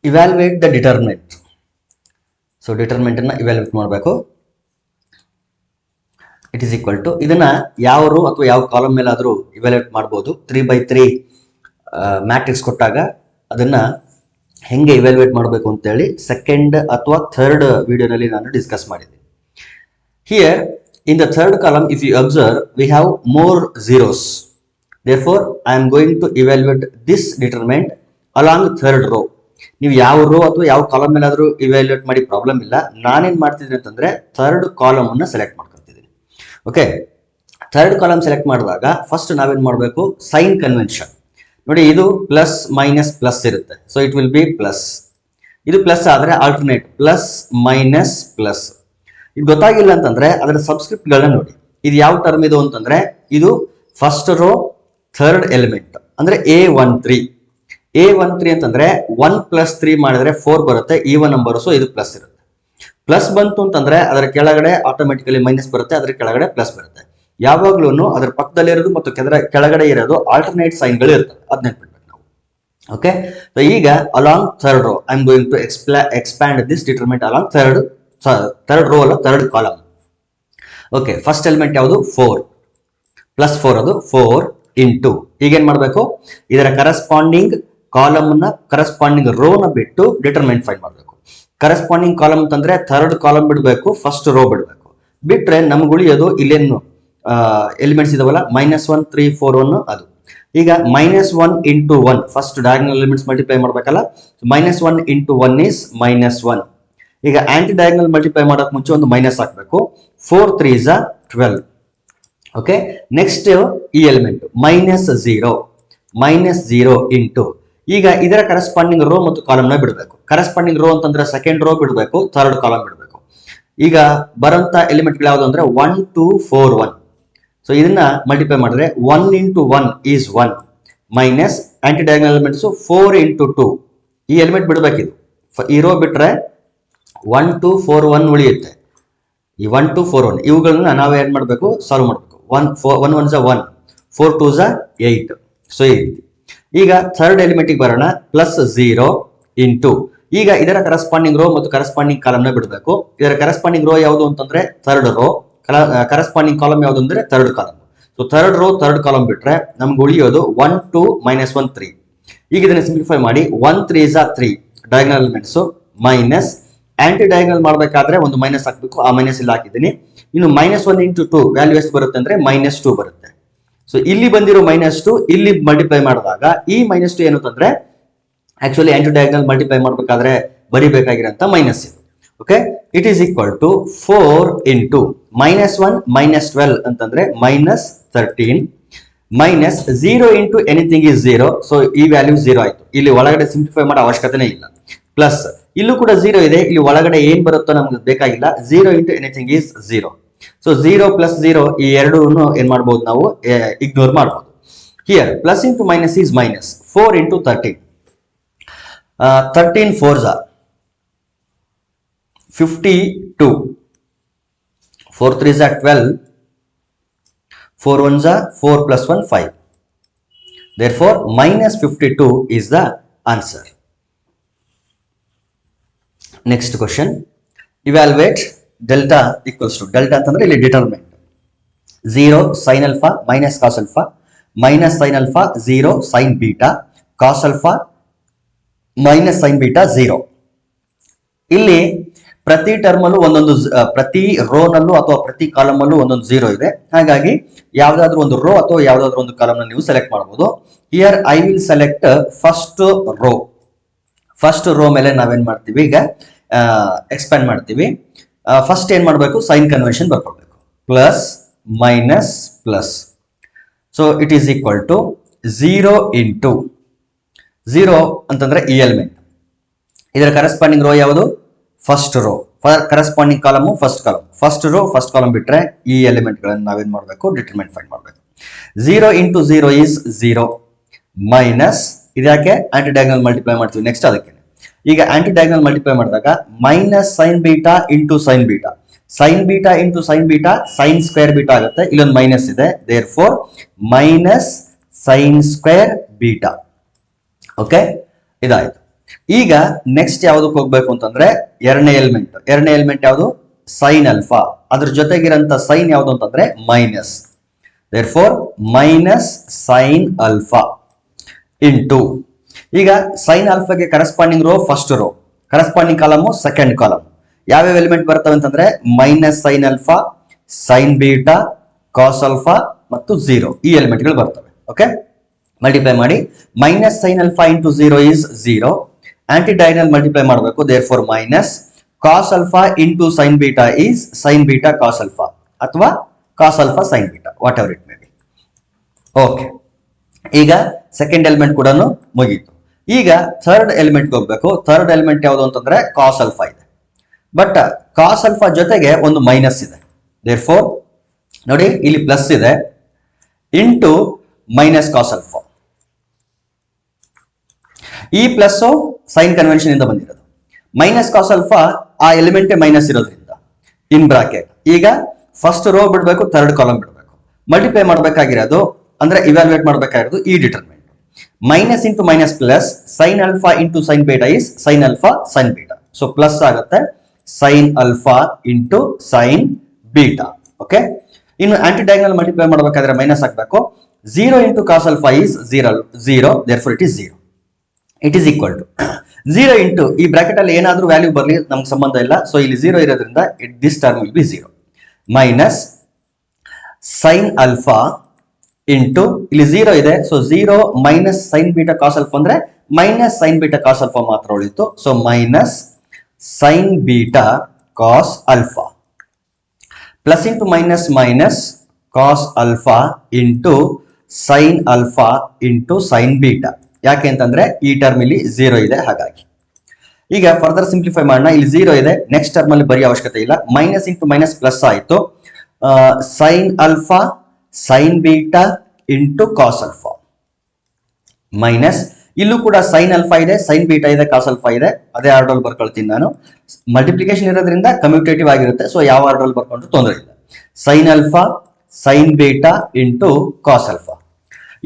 Evaluate the determinant. So determinant ಅನ್ನ evaluate ಮಾಡಬೇಕು. It is equal to, ಇದನ್ನ ಯಾವ ರೋ ಅಥವಾ ಯಾವ ಕಾಲಮ್ ಮೇಲಾದರೂ ಇವ್ಯಾಲ್ಯುವೇಟ್ ಮಾಡ್ಬೋದು. 3x3 ಮ್ಯಾಟ್ರಿಕ್ಸ್ ಕೊಟ್ಟಾಗ ಅದನ್ನ ಹೆಂಗೆ ಇವ್ಯಾಲ್ಯುವೇಟ್ ಮಾಡಬೇಕು ಅಂತೇಳಿ ಸೆಕೆಂಡ್ ಅಥವಾ ಥರ್ಡ್ ವಿಡಿಯೋನಲ್ಲಿ ನಾನು ಡಿಸ್ಕಸ್ ಮಾಡಿದ್ದೀನಿ. Here in the third column, if you observe, we have more zeros. Therefore, I am going to evaluate this determinant along third row. ನೀವು ಯಾವ ರೋ ಅಥವಾ ಯಾವ ಕಾಲಮ್ ಮೇಲಾದರೂ ಇವ್ಯಾಲ್ಯೂಯೇಟ್ ಮಾಡಿ ಪ್ರಾಬ್ಲಮ್ ಇಲ್ಲ. ನಾನೇನು ಮಾಡ್ತಿದ್ದೀನಿ ಅಂತಂದ್ರೆ ಥರ್ಡ್ ಕಾಲಮ್ ಅನ್ನ ಸೆಲೆಕ್ಟ್ ಮಾಡ್ಕೊತಿದ್ದೀನಿ. ಓಕೆ, ಥರ್ಡ್ ಕಾಲಮ್ ಸೆಲೆಕ್ಟ್ ಮಾಡಿದಾಗ ಫಸ್ಟ್ ನಾವೇನು ಮಾಡಬೇಕು, ಸೈನ್ ಕನ್ವೆನ್ಷನ್. ನೋಡಿ, ಇದು ಪ್ಲಸ್ ಮೈನಸ್ ಪ್ಲಸ್ ಇರುತ್ತೆ. So it will be plus. ಇದು ಪ್ಲಸ್ ಆದರೆ ಆಲ್ಟರ್ನೇಟ್ ಪ್ಲಸ್ ಮೈನಸ್ ಪ್ಲಸ್. ಇದು ಗೊತ್ತಾಗಿಲ್ಲ ಅಂತಂದ್ರೆ ಅದರ ಸಬ್ಸ್ಕ್ರಿಪ್ಟ್ ಗಳನ್ನ ನೋಡಿ. ಇದು ಯಾವ ಟರ್ಮ್ ಇದು ಅಂತಂದ್ರೆ ಇದು ಫಸ್ಟ್ ರೋ ಥರ್ಡ್ ಎಲಿಮೆಂಟ್ ಅಂದ್ರೆ A13. A13 ಅಂತಂದ್ರೆ 1 + 3 ಮಾಡಿದ್ರೆ 4 ಬರುತ್ತೆ, ಈವನ್ ನಂಬರ್. ಸೊ ಇದು ಪ್ಲಸ್ ಇರುತ್ತೆ. ಪ್ಲಸ್ ಬಂತು ಅಂತಂದ್ರೆ ಅದರ ಕೆಳಗಡೆ ಆಟೋಮೆಟಿಕಲಿ ಮೈನಸ್ ಬರುತ್ತೆ, ಅದರ ಕೆಳಗಡೆ ಪ್ಲಸ್ ಬರುತ್ತೆ. ಯಾವಾಗ್ಲೂ ಅದರ ಪಕ್ಕದಲ್ಲಿ ಇರೋದು ಮತ್ತು ಕೆಳಗಡೆ ಇರೋದು ಆಲ್ಟರ್ನೇಟ್ ಸೈನ್ಗಳು ಇರ್ತವೆ. ಅದ್ ನೆನ್ಪಿಡ್ಬೇಕು ನಾವು. ಓಕೆ, ಈಗ along third row I am going to expand this determinant along third row ಅಲ್ಲ, third column. Okay, first element ಯಾವುದು, 4 + 4 ಅದು 4 ಇಂಟು. ಈಗೇನ್ ಮಾಡಬೇಕು, ಇದರ ಕರೆಸ್ಪಾಂಡಿಂಗ್ ಕಾಲಮ್ ನ ಕರೆಸ್ಪಾಂಡಿಂಗ್ ರೋ ನ ಬಿಟ್ಟು ಡಿಟರ್ಮಿನೆಂಟ್ ಫೈಂಡ್ ಮಾಡಬೇಕು. ಕರೆಸ್ಪಾಂಡಿಂಗ್ ಕಾಲಮ್ ಅಂತಂದ್ರೆ ಥರ್ಡ್ ಕಾಲಮ್ ಬಿಡಬೇಕು, ಫಸ್ಟ್ ರೋ ಬಿಡಬೇಕು. ಬಿಟ್ರೆ ನಮ್ಗೆ ಉಳಿಯೋದು ಇಲ್ಲೇನು ಎಲಿಮೆಂಟ್ಸ್ ಇದಾವಲ್ಲ, -1 3 4 1 ಅದು. ಈಗ -1 into 1 first diagonal elements multiply ಮಾಡ್ಬೇಕಲ್ಲ. -1 ಇಂಟು 1 ಈಸ್ -1. ಈಗ ಆಂಟಿ ಡಯಾಗ್ನಲ್ ಮಲ್ಟಿಪ್ಲೈ ಮಾಡೋಕೆ ಮುಂಚೆ ಒಂದು ಮೈನಸ್ ಹಾಕಬೇಕು. 4 3 is 12. ಓಕೆ, ನೆಕ್ಸ್ಟ್ ಈ ಎಲಿಮೆಂಟ್ -0 ಇಂಟು. ಈಗ ಇದರ ಕರೆಸ್ಪಾಂಡಿಂಗ್ ರೋ ಮತ್ತು ಕಾಲಮ್ ನ ಬಿಡಬೇಕು. ಕರೆಸ್ಪಾಂಡಿಂಗ್ ರೋ ಅಂತಂದ್ರೆ ಸೆಕೆಂಡ್ ರೋ ಬಿಡಬೇಕು, ಥರ್ಡ್ ಕಾಲಮ್ ಬಿಡಬೇಕು. ಈಗ ಬರಂತ ಎಲಿಮೆಂಟ್ ಯಾವುದು ಅಂದ್ರೆ 1 2 4 1. ಸೊ ಇದನ್ನ ಮಲ್ಟಿಪ್ಲೈ ಮಾಡಿದ್ರೆ 1 into 1 is 1 minus anti diagonal elements 4 into 2. ಈ ಎಲಿಮೆಂಟ್ ಬಿಡಬೇಕಿದು. ಈ ರೋ ಬಿಟ್ರೆ 1 2 4 1 ಉಳಿಯುತ್ತೆ. ಈ 1 2 4 1 ಇವುಗಳನ್ನ ನಾವು ಏನ್ ಮಾಡಬೇಕು, ಸಾಲ್ವ್ ಮಾಡಬೇಕು. 1 1 is 1, 4 2 is 8. ಸೊ ಈ ರೀತಿ. ಈಗ ಥರ್ಡ್ ಎಲಿಮೆಂಟ್ಗೆ ಬರೋಣ, +0 ಇಂಟು. ಈಗ ಇದರ ಕರೆಸ್ಪಾಂಡಿಂಗ್ ರೋ ಮತ್ತು ಕರೆಸ್ಪಾಂಡಿಂಗ್ ಕಾಲಮ್ ನ ಬಿಡಬೇಕು. ಇದರ ಕರೆಸ್ಪಾಂಡಿಂಗ್ ರೋ ಯಾವುದು ಅಂತಂದ್ರೆ ಥರ್ಡ್ ರೋ, ಕರೆಸ್ಪಾಂಡಿಂಗ್ ಕಾಲಮ್ ಯಾವುದು ಅಂದ್ರೆ third column. So third row third column ಬಿಟ್ರೆ ನಮ್ಗೆ ಉಳಿಯೋದು 1 2 -1 3. ಈಗ ಇದನ್ನ ಸಿಂಪ್ಲಿಫೈ ಮಾಡಿ 1 3 is 3 diagonal elements minus anti diagonal ಮಾಡಬೇಕಾದ್ರೆ ಒಂದು ಮೈನಸ್ ಹಾಕಬೇಕು. ಆ ಮೈನಸ್ ಇಲ್ಲಿ ಹಾಕಿದ್ದೀನಿ. ಇನ್ನು -1 ಇಂಟು 2 ವ್ಯಾಲ್ಯೂ ಎಷ್ಟು ಬರುತ್ತೆ ಅಂದ್ರೆ -2 ಬರುತ್ತೆ. ಸೊ ಇಲ್ಲಿ ಬಂದಿರೋ -2 ಇಲ್ಲಿ ಮಲ್ಟಿಪ್ಲೈ ಮಾಡಿದಾಗ ಈ -2 ಏನು ಅಂತಂದ್ರೆ ಆಕ್ಚುಲಿ ಆಂಟಿ ಡಯಾಗ್ನಲ್ ಮಲ್ಟಿಪ್ಲೈ ಮಾಡಬೇಕಾದ್ರೆ ಬರಿಬೇಕಾಗಿರೋಂಥ ಮೈನಸ್ ಇದು. Okay, it is equal to 4 into -1 -12 ಅಂತಂದ್ರೆ -13 minus 0 into anything is 0. So ಈ ವ್ಯಾಲ್ಯೂ 0 ಆಯ್ತು. ಇಲ್ಲಿ ಒಳಗಡೆ ಸಿಂಪ್ಲಿಫೈ ಮಾಡೋ ಅವಶ್ಯಕತೆನೇ ಇಲ್ಲ. ಪ್ಲಸ್ ಇಲ್ಲೂ ಕೂಡ 0 ಇದೆ, ಇಲ್ಲಿ ಒಳಗಡೆ ಏನ್ ಬರುತ್ತೋ ನಮ್ಗೆ ಬೇಕಾಗಿಲ್ಲ. 0 ಇಂಟು ಎನಿಥಿಂಗ್ ಈಸ್ 0. ಸೊ 0 + 0 ಈ ಎರಡೂ ಏನ್ ಮಾಡ್ಬೋದು, ನಾವು ಇಗ್ನೋರ್ ಮಾಡ್ಬೋದು. Here plus into minus is minus. 4 into 13 13 4s are 52. 4 3s are 12. 4 1s are 4 + 1 5. Therefore -52 is the answer. Next question, evaluate delta equals to. Delta ಅಂತಂದ್ರೆ ಇಲ್ಲಿ determinant 0 sin alpha minus cos alpha minus sin alpha 0 sin beta cos alpha minus sin beta 0. ಇಲ್ಲಿ ಪ್ರತಿ term ಅಲ್ಲೂ ಒಂದೊಂದು, ಪ್ರತಿ rho ನಲ್ಲೂ ಅಥವಾ ಪ್ರತಿ ಕಾಲಮ್ ಅಲ್ಲೂ ಒಂದೊಂದು 0 ಇದೆ. ಹಾಗಾಗಿ ಯಾವ್ದಾದ್ರು ಒಂದು ರೋ ಅಥವಾ ಯಾವ್ದಾದ್ರು ಒಂದು ಕಾಲಮ್ ನ ನೀವು ಸೆಲೆಕ್ಟ್ ಮಾಡಬಹುದು. Here I will select first row. First row ಮೇಲೆ ನಾವೇನ್ ಮಾಡ್ತೀವಿ, ಈಗ ಎಕ್ಸ್ಪ್ಯಾಂಡ್ ಮಾಡ್ತೀವಿ. ಫಸ್ಟ್ ಏನ್ ಮಾಡಬೇಕು, ಸೈನ್ ಕನ್ವೆನ್ಷನ್ ಬರ್ಕೊಳ್ಬೇಕು. Plus minus plus. So it is equal to 0 into 0 ಅಂತಂದ್ರೆ ಈ ಎಲಿಮೆಂಟ್. ಇದರ ಕರೆಸ್ಪಾಂಡಿಂಗ್ ರೋ ಯಾವುದು, first row. Corresponding column first column. First row first column ಬಿಟ್ರೆ ಈ ಎಲಿಮೆಂಟ್ ಗಳನ್ನು ನಾವೇನ್ ಮಾಡಬೇಕು, ಡಿಟರ್ಮಿನೆಂಟ್ ಫೈಂಡ್ ಮಾಡಬೇಕು. 0 ಇಂಟು 0 ಈಸ್ 0 ಮೈನಸ್ ಇದಕ್ಕೆ ಆಂಟಿ ಡಯಾಗ್ನಲ್ ಮಲ್ಟಿಪ್ಲೈ ಮಾಡ್ತೀವಿ ನೆಕ್ಸ್ಟ್ ಅದಕ್ಕೆ. ಈಗ ಆಂಟಿ ಡಯಾಗ್ನಲ್ ಮಲ್ಟಿಪ್ಲೈ ಮಾಡಿದಾಗ minus sine beta into sine beta, sine beta into sine beta sine square beta ಆಗುತ್ತೆ. ಇಲ್ಲೊಂದು ಮೈನಸ್ ಇದೆ, therefore minus sine square beta. Okay, ಇದಾಯ್ತು. ಈಗ ನೆಕ್ಸ್ಟ್ ಯಾವ್ದಕ್ಕೆ ಹೋಗ್ಬೇಕು ಅಂತಂದ್ರೆ ಎರಡನೇ ಎಲಿಮೆಂಟ್ ಯಾವುದು ಸೈನ್ ಅಲ್ಫಾ. ಅದ್ರ ಜೊತೆಗಿರಂತ ಸೈನ್ ಯಾವುದು ಅಂತಂದ್ರೆ minus. therefore minus sine alpha into, ಈಗ ಸೈನ್ ಆಲ್ಫಾಗೆ corresponding row first row, corresponding column second column. ಯಾವ್ಯಾವ ಎಲಿಮೆಂಟ್ ಬರ್ತವೆ ಅಂತಂದ್ರೆ minus sine alpha, sine beta, cos alpha ಮತ್ತು 0 ಈ ಎಲಿಮೆಂಟ್ಗಳು ಬರ್ತವೆ. ಓಕೆ, ಮಲ್ಟಿಪ್ಲೈ ಮಾಡಿ. Minus sine alpha into 0 is 0. Anti diagonal multiply ಮಾಡಬೇಕು. therefore minus cos alpha into sine beta is sine beta cos alpha ಅಥವಾ cos alpha sine beta, what ever it may be. Okay, ಈಗ second element ಕೂಡ ಮುಗೀತು. ಈಗ third element ಹೋಗ್ಬೇಕು. Third element ಯಾವುದು ಅಂತಂದ್ರೆ cos alpha ಇದೆ. ಬಟ್ ಕಾಸ್ ಅಲ್ಫಾ ಜೊತೆಗೆ ಒಂದು ಮೈನಸ್ ಇದೆ. therefore ನೋಡಿ ಇಲ್ಲಿ ಪ್ಲಸ್ ಇದೆ ಇಂಟು ಮೈನಸ್ ಕಾಸ್ ಅಲ್ಫಾ. ಈ ಪ್ಲಸ್ ಸೈನ್ ಕನ್ವೆನ್ಷನ್ ಇಂದ ಬಂದಿರೋದು. ಮೈನಸ್ ಕಾಸ್ ಅಲ್ಫಾ ಆ ಎಲಿಮೆಂಟ್ ಮೈನಸ್ ಇರೋದ್ರಿಂದ ಇನ್ ಬ್ರಾಕೆಟ್. ಈಗ ಫಸ್ಟ್ ರೋ ಬಿಡಬೇಕು, ಥರ್ಡ್ ಕಾಲಮ್ ಬಿಡಬೇಕು. ಮಲ್ಟಿಪ್ಲೈ ಮಾಡಬೇಕಾಗಿರೋದು ಅಂದ್ರೆ ಇವ್ಯಾಲ್ಯೂಯೇಟ್ ಮಾಡಬೇಕಾಗಿರೋದು ಈ determinant. Minus into minus plus sign alpha into sine beta is sine alpha sine beta. So plus ಆಗುತ್ತೆ sine alpha into sine beta. Okay, ಇನ್ನು anti diagonal multiply ಮಾಡಬೇಕಾದ್ರೆ minus ಹಾಕಬೇಕು. 0 into cos alpha is 0. therefore it is 0. It is equal to 0 into ಈ bracket ಅಲ್ಲಿ ಏನಾದ್ರೂ value ಬರಲಿ ನಮ್ಗೆ ಸಂಬಂಧ ಇಲ್ಲ. ಸೊ ಇಲ್ಲಿ 0 ಇರೋದ್ರಿಂದ this term will be 0 minus sine alpha into ಇಲ್ಲಿ 0 ಇದೆ. So 0 minus sine beta cos alpha ಅಂದ್ರೆ minus sine beta cos alpha ಮಾತ್ರ ಉಳಿತು. So minus sine beta cos alpha plus into minus minus cos alpha into sine alpha into sine beta. ಯಾಕೆ ಅಂತಂದ್ರೆ ಈ term ಇಲ್ಲಿ 0 ಇದೆ, ಹಾಗಾಗಿ. ಈಗ ಫರ್ದರ್ ಸಿಂಪ್ಲಿಫೈ ಮಾಡೋಣ. ಇಲ್ಲಿ 0 ಇದೆ, ನೆಕ್ಸ್ಟ್ ಟರ್ಮ್ ಅಲ್ಲಿ ಬರೀ ಅವಶ್ಯಕತೆ ಇಲ್ಲ. ಮೈನಸ್ ಇಂಟು ಮೈನಸ್ ಪ್ಲಸ್ ಆಯಿತು. Sine alpha sine beta into cos alpha minus ಇಲ್ಲೂ ಕೂಡ ಸೈನ್ ಅಲ್ಫಾ ಇದೆ, ಸೈನ್ ಬೀಟಾ ಇದೆ, ಕಾಸ್ ಅಲ್ಫಾ ಇದೆ. ಅದೇ ಆರ್ಡರ್ ಬರ್ಕೊಳ್ತೀನಿ ನಾನು. ಮಲ್ಟಿಪ್ಲಿಕೇಶನ್ ಇರೋದ್ರಿಂದ ಕಮ್ಯೂಟೇಟಿವ್ ಆಗಿರುತ್ತೆ. ಸೊ ಯಾವ ಆರ್ಡರ್ ಬರ್ಕೊಂಡ್ರು ತೊಂದರೆ ಇಲ್ಲ. Sine alpha sine beta into cos alpha.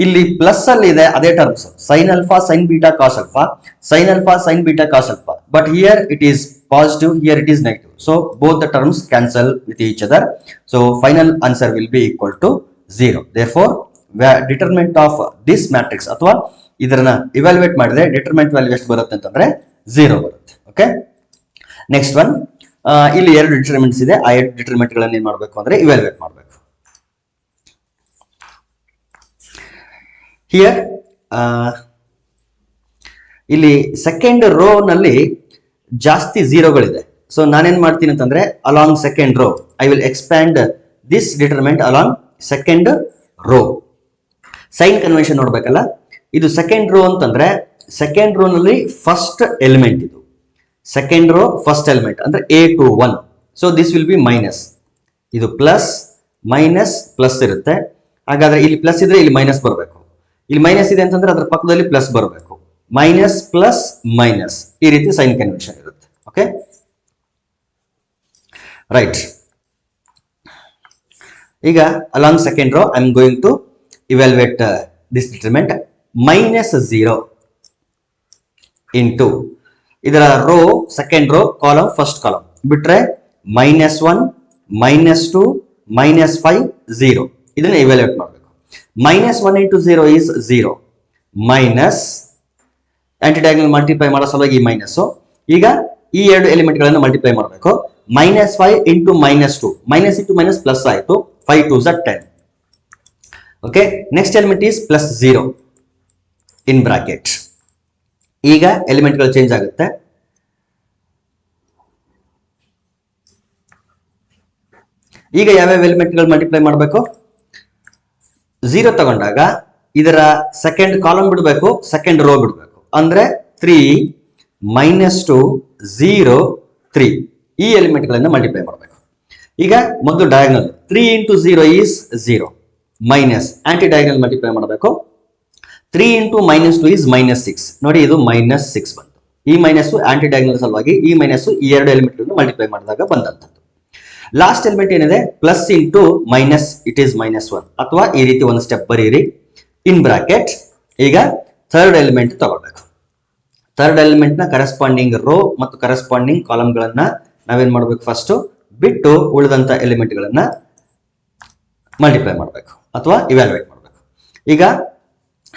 ಇಲ್ಲಿ ಪ್ಲಸ್ ಅಲ್ಲಿ ಇದೆ ಅದೇ terms sine alpha sine beta cos alpha, sine alpha sine beta cos alpha. But here it is positive, here it is negative. So both the terms cancel with each other. So final answer will be equal to 0. Therefore determinant of this matrix ಅಥವಾ ಇದನ್ನ evaluate ಮಾಡಿದ್ರೆ determinant value ಎಷ್ಟು ಬರುತ್ತೆ ಅಂತಂದ್ರೆ 0 ಬರುತ್ತೆ. Okay, next one. ಇಲ್ಲಿ ಎರಡು determinants ಇದೆ. ಆ ಎರಡು ಡಿಟರ್ಮಿನೆಂಟ್ ಗಳನ್ನು ಏನ್ ಮಾಡಬೇಕು ಅಂದ್ರೆ evaluate ಮಾಡಬೇಕು. ಹಿಯರ್ ಇಲ್ಲಿ ಸೆಕೆಂಡ್ ರೋ ನಲ್ಲಿ ಜಾಸ್ತಿ ಝೀರೋಗಳಿದೆ. ಸೊ ನಾನೇನ್ ಮಾಡ್ತೀನಿ ಅಂತಂದ್ರೆ along second row I will expand this determinant along second row. Sign convention ನೋಡ್ಬೇಕಲ್ಲ, ಇದು ಸೆಕೆಂಡ್ ರೋ ಅಂತಂದ್ರೆ ಸೆಕೆಂಡ್ ರೋ ನಲ್ಲಿ ಫಸ್ಟ್ ಎಲಿಮೆಂಟ್ ಇದು. ಸೆಕೆಂಡ್ ರೋ ಫಸ್ಟ್ ಎಲಿಮೆಂಟ್ ಅಂದ್ರೆ a to 1. So this will be minus. ಇದು ಪ್ಲಸ್ ಮೈನಸ್ ಪ್ಲಸ್ ಇರುತ್ತೆ. ಹಾಗಾದ್ರೆ ಇಲ್ಲಿ ಪ್ಲಸ್ ಇದ್ರೆ ಇಲ್ಲಿ ಮೈನಸ್ ಬರಬೇಕು. ಇಲ್ಲಿ ಮೈನಸ್ ಇದೆ ಅಂತಂದ್ರೆ ಅದ್ರ ಪಕ್ಕದಲ್ಲಿ ಪ್ಲಸ್ ಬರಬೇಕು. ಮೈನಸ್ ಪ್ಲಸ್ ಮೈನಸ್ ಈ ರೀತಿ ಸೈನ್ ಕನ್ವೆನ್ಷನ್ ಇರುತ್ತೆ. Okay, right. ಈಗ along second row I am going to evaluate this determinant. Minus 0 into ಇದರ row second row column first column ಬಿಟ್ರೆ ಮೈನಸ್ 1 ಮೈನಸ್ 2 ಮೈನಸ್ 5 0 ಇದನ್ನ ಇವ್ಯಾಲ್ಯೂಯೇಟ್ ಮಾಡಬೇಕು. Minus 1 into 0 is 0 minus anti diagonal multiply ಮಾಡೋ ಸಲುವಾಗಿ ಈ minus. ಈಗ ಈ ಎರಡು ಎಲಿಮೆಂಟ್ ಗಳನ್ನು ಮಲ್ಟಿಪ್ಲೈ ಮಾಡಬೇಕು. Minus 5 into minus 2 minus into minus plus ಆಯಿತು. 5 2 10. Okay, next element is plus 0 in bracket. ಈಗ ಎಲಿಮೆಂಟ್ಗಳು ಚೇಂಜ್ ಆಗುತ್ತೆ. ಈಗ ಯಾವ್ಯಾವ ಎಲಿಮೆಂಟ್ಗಳು ಮಲ್ಟಿಪ್ಲೈ ಮಾಡಬೇಕು? 0 ತಗೊಂಡಾಗ ಇದರ ಸೆಕೆಂಡ್ ಕಾಲಮ್ ಬಿಡಬೇಕು, ಸೆಕೆಂಡ್ ರೋ ಬಿಡಬೇಕು. ಅಂದ್ರೆ 3 ಮೈನಸ್ 2 0 3 ಈ ಎಲಿಮೆಂಟ್ ಗಳನ್ನ ಮಲ್ಟಿಪ್ಲೈ ಮಾಡಬೇಕು. ಈಗ ಮೊದಲು diagonal 3 into 0 is 0 minus anti diagonal multiply ಮಾಡಬೇಕು. 3 ಇಂಟು ಮೈನಸ್ 2 ಈಸ್ ಮೈನಸ್ 6. ನೋಡಿ ಇದು ಮೈನಸ್ 6 ಬಂತು. ಈ ಮೈನಸ್ ಆಂಟಿ ಡಯಾಗ್ನಲ್ ಸಲುವಾಗಿ ಈ ಮೈನಸ್ ಈ ಎರಡು ಎಲಿಮೆಂಟ್ ಗಳನ್ನು ಮಲ್ಟಿಪ್ಲೈ ಮಾಡಿದಾಗ ಬಂದಂತದ್ದು. ಲಾಸ್ಟ್ ಎಲಿಮೆಂಟ್ ಏನಿದೆ plus into minus it is minus 1 ಅಥವಾ ಈ ರೀತಿ ಒಂದು ಸ್ಟೆಪ್ ಬರೀರಿ ಇನ್ ಬ್ರಾಕೆಟ್. ಈಗ ಥರ್ಡ್ ಎಲಿಮೆಂಟ್ ತಗೊಳ್ಬೇಕು. ಥರ್ಡ್ ಎಲಿಮೆಂಟ್ ನ ಕರೆಸ್ಪಾಂಡಿಂಗ್ ರೋ ಮತ್ತು ಕರೆಸ್ಪಾಂಡಿಂಗ್ ಕಾಲಮ್ ಗಳನ್ನ ನಾವೇನ್ ಮಾಡ್ಬೇಕು, ಫಸ್ಟ್ ಬಿಟ್ಟು ಉಳಿದಂತ ಎಲಿಮೆಂಟ್ ಗಳನ್ನ ಮಲ್ಟಿಪ್ಲೈ ಮಾಡಬೇಕು ಅಥವಾ ಇವ್ಯಾಲ್ಯೂಯೇಟ್ ಮಾಡಬೇಕು. ಈಗ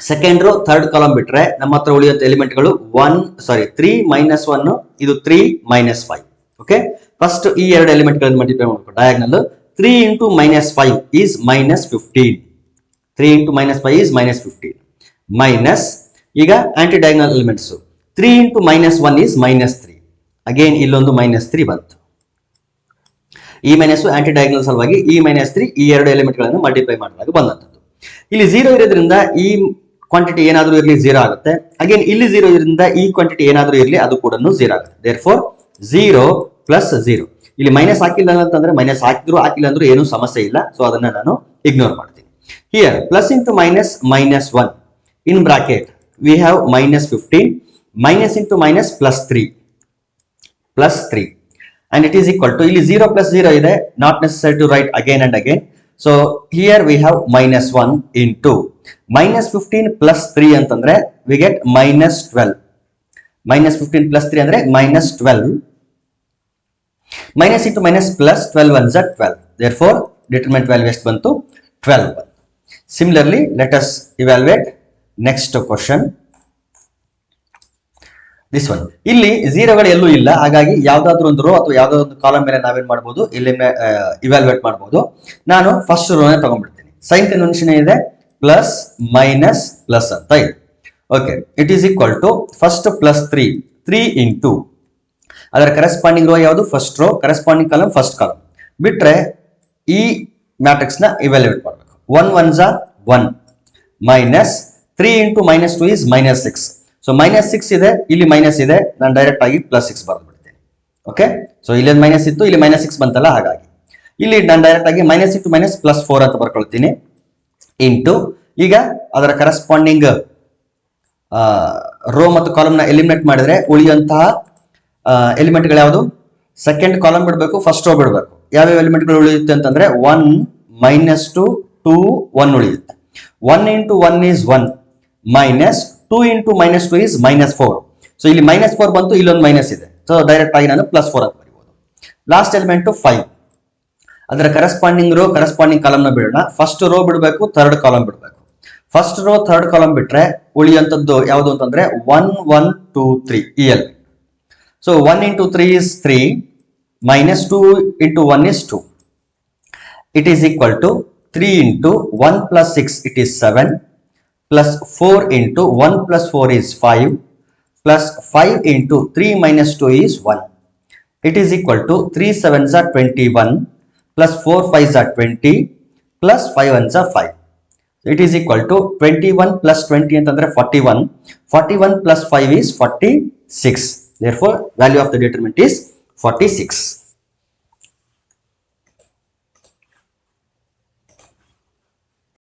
ಸೆಕೆಂಡ್ ರೋ ಥರ್ಡ್ ಕಾಲಮ್ ಬಿಟ್ರೆ ನಮ್ಮ ಹತ್ರ ಉಳಿಯುವಂತ ಎಲಿಮೆಂಟ್ಗಳು 3 ಮೈನಸ್ 1, ಇದು 3 ಮೈನಸ್ 5. ಓಕೆ, ಫಸ್ಟ್ ಈ ಎರಡು ಎಲಿಮೆಂಟ್ ಗಳನ್ನು ಮಲ್ಟಿಪ್ಲೈ ಮಾಡಬೇಕು. Diagonal 3 into minus 5 is minus 15. 3 into minus 5 is minus 15 minus, ಈಗ anti diagonal elements 3 into minus 1 is minus 3. Again ಇಲ್ಲೊಂದು ಮೈನಸ್ 3 ಬಂತು. ಈ ಮೈನಸ್ ಆಂಟಿ ಡಯಾಗ್ನಲ್ ಸಲುವಾಗಿ ಈ ಮೈನಸ್ 3 ಈ ಎರಡು ಎಲಿಮೆಂಟ್ ಗಳನ್ನು ಮಲ್ಟಿಪ್ಲೈ ಮಾಡಿದಾಗ ಬಂದಂತದ್ದು. ಇಲ್ಲಿ 0 ಇರೋದ್ರಿಂದ ಈ ಕ್ವಾಂಟಿಟಿ ಏನಾದರೂ ಇರಲಿ 0 ಆಗುತ್ತೆ. ಅಗೇನ್ ಇಲ್ಲಿ 0 ಇರೋದ್ರಿಂದ ಈ ಕ್ವಾಂಟಿಟಿ ಏನಾದರೂ ಇರಲಿ ಅದು ಕೂಡ 0 ಆಗುತ್ತೆ. Therefore 0 plus 0. ಇಲ್ಲಿ ಮೈನಸ್ ಹಾಕಿಲ್ಲ ಅಂತಂದ್ರೆ ಮೈನಸ್ ಹಾಕಿದ್ರು ಹಾಕಿಲ್ಲ ಅಂದ್ರೂ ಏನೂ ಸಮಸ್ಯೆ ಇಲ್ಲ. ಸೊ ಅದನ್ನ ನಾನು ಇಗ್ನೋರ್ ಮಾಡ್ತೀನಿ. Here plus into minus minus 1 in bracket we have minus 15 minus into minus plus 3 and it is equal to, ಇಲ್ಲಿ 0 plus 0 ಇದೆ, not necessary to write again and again. So here we have minus 1 into minus 15 plus 3 ಅಂತಂದ್ರೆ we get minus 12. minus 15 plus 3 ಅಂದ್ರೆ minus 12. minus into minus plus 12 ones are 12. Therefore determinant value ಎಷ್ಟು ಬಂತು, 12. Similarly, let us evaluate next question. This one, ಇಲ್ಲಿ 0ಗಳು ಎಲ್ಲೂ ಇಲ್ಲ. ಹಾಗಾಗಿ ಯಾವ್ದಾದ್ರು ಒಂದು ರೋ ಅಥವಾ ಯಾವ್ದಾದ್ರು ಒಂದು ಕಾಲಮ್ ಮೇಲೆ ನಾವೇನ್ ಮಾಡಬಹುದು, ಇಲ್ಲಿ ಇವ್ಯಾಲ್ಯೂಯೇಟ್ ಮಾಡಬಹುದು. ನಾನು ಫಸ್ಟ್ ರೋನೇ ತಗೊಂಡ್ಬಿಡ್ತೀನಿ. ಸೈನ್ ಕನ್ವೆನ್ಷನ್ ಇದೆ ಪ್ಲಸ್ ಮೈನಸ್ ಪ್ಲಸ್ ಅಂತ ಇದೆ. Okay, it is equal to first plus 3 into ಅದರ ಕರೆಸ್ಪಾಂಡಿಂಗ್ ರೋ ಯಾವುದು, first row, corresponding column first column ಬಿಟ್ರೆ ಈ ಮ್ಯಾಟ್ರಿಕ್ಸ್ ನ ಇವ್ಯಾಲ್ಯೂಯೇಟ್ ಮಾಡಬೇಕು. 1 1s are 1 minus 3 into minus 2 is minus 6. So minus 6 ಇದೆ, ಇಲ್ಲಿ ಮೈನಸ್ ಇದೆ, ನಾನು ಡೈರೆಕ್ಟ್ ಆಗಿ ಪ್ಲಸ್ 6 ಬರೆದು ಬಿಡ್ತೇನೆ. ಓಕೆ, ಸೊ ಇಲ್ಲಿ ಮೈನಸ್ ಇತ್ತು, ಇಲ್ಲಿ ಮೈನಸ್ 6 ಬಂತಲ್ಲ, ಹಾಗಾಗಿ ಇಲ್ಲಿ ನಾನು ಡೈರೆಕ್ಟ್ ಆಗಿ ಮೈನಸ್ ಇಂಟು ಮೈನಸ್ ಪ್ಲಸ್ 4 ಅಂತ ಬರ್ಕೊಳ್ತೀನಿ. ಇಂಟು ಈಗ ಅದರ ಕರೆಸ್ಪಾಂಡಿಂಗ್ ರೋ ಮತ್ತು ಕಾಲಮ್ ನ ಎಲಿಮಿನೇಟ್ ಮಾಡಿದ್ರೆ ಉಳಿಯುವಂತಹ ಎಲಿಮೆಂಟ್ ಗಳು ಯಾವುದು, ಸೆಕೆಂಡ್ ಕಾಲಮ್ ಬಿಡಬೇಕು, ಫಸ್ಟ್ ರೋ ಬಿಡಬೇಕು. ಯಾವ್ಯಾವ ಎಲಿಮೆಂಟ್ ಗಳು ಉಳಿಯುತ್ತೆ ಅಂತಂದ್ರೆ 1 ಮೈನಸ್ 2 2 1 ಉಳಿಯುತ್ತೆ. 1 into 1 is 1 minus 2 into minus 2 is minus 4. So ಇಲ್ಲಿ ಮೈನಸ್ 4 ಬಂತು, ಇಲ್ಲೊಂದು ಮೈನಸ್ ಇದೆ. ಸೊ ಡೈರೆಕ್ಟ್ ಆಗಿ ನಾನು ಪ್ಲಸ್ 4 ಅಂತ ಬರೀಬಹುದು. ಲಾಸ್ಟ್ ಎಲಿಮೆಂಟ್ 5, ಅದರ ಕರೆಸ್ಪಾಂಡಿಂಗ್ ರೋ ಕರೆಸ್ಪಾಂಡಿಂಗ್ ಕಾಲಮ್ ನ ಬಿಡೋಣ. ಫಸ್ಟ್ ರೋ ಬಿಡಬೇಕು, ಥರ್ಡ್ ಕಾಲಮ್ ಬಿಡಬೇಕು. ಫಸ್ಟ್ ರೋ ಥರ್ಡ್ ಕಾಲಮ್ ಬಿಟ್ರೆ ಉಳಿಯುವಂತದ್ದು ಯಾವುದು ಅಂತಂದ್ರೆ 1 1 2 3 ಈ element. So 1 into 3 is 3 minus 2 into 1 is 2. It is equal to 3 into 1 plus 6 it is 7 plus 4 into 1 plus 4 is 5 plus 5 into 3 minus 2 is 1. It is equal to 3 7s are 21 plus 4 5s are 20 plus 5 1s are 5. It is equal to 21 plus 20 ಅಂತಂದ್ರೆ 41. 41 plus 5 is 46. Therefore value of the determinant is 46.